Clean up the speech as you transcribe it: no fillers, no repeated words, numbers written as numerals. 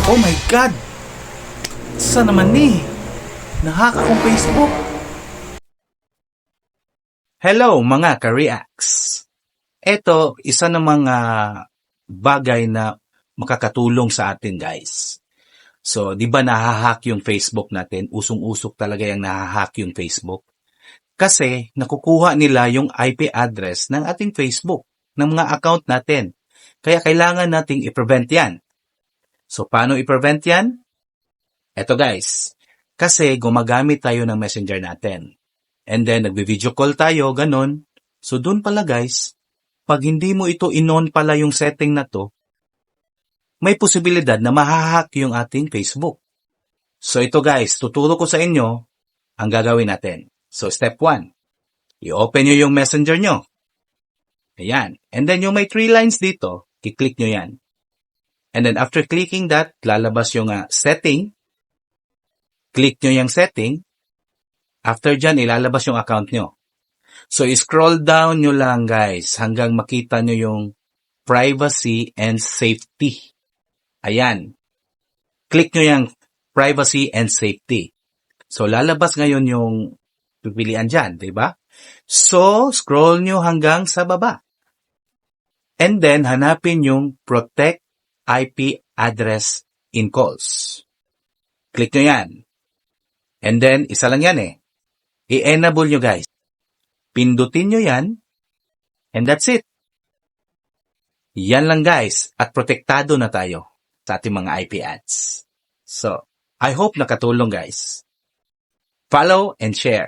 Oh my God! Sa naman ni? Nahack akong Facebook. Hello mga ka-reacts. Ito, isa ng mga bagay na makakatulong sa atin guys. So, di ba nahahack yung Facebook natin? Usong-usok talaga yung nahahack yung Facebook. Kasi nakukuha nila yung IP address ng ating Facebook, ng mga account natin. Kaya kailangan nating i-prevent yan. So, paano i-prevent yan? Eto guys, kasi gumagamit tayo ng messenger natin. And then, nagbe-video call tayo, ganun. So, dun pala guys, pag hindi mo ito in-on pala yung setting na to, may posibilidad na mahahack yung ating Facebook. So, ito guys, tuturo ko sa inyo ang gagawin natin. So, step 1, i-open nyo yung messenger nyo. Ayan. And then, yung may 3 lines dito, i-click nyo yan. And then, after clicking that, lalabas yung setting. Click nyo yung setting. After dyan, ilalabas yung account nyo. So, scroll down nyo lang guys hanggang makita nyo yung privacy and safety. Ayan. Click nyo yung privacy and safety. So, lalabas ngayon yung pipilian dyan, di ba? So, scroll nyo hanggang sa baba. And then, hanapin yung protect IP address in calls. Click nyo yan. And then, isa lang yan I-enable nyo guys. Pindutin nyo yan. And that's it. Yan lang guys. At protektado na tayo sa ating mga IP ads. So, I hope nakatulong guys. Follow and share.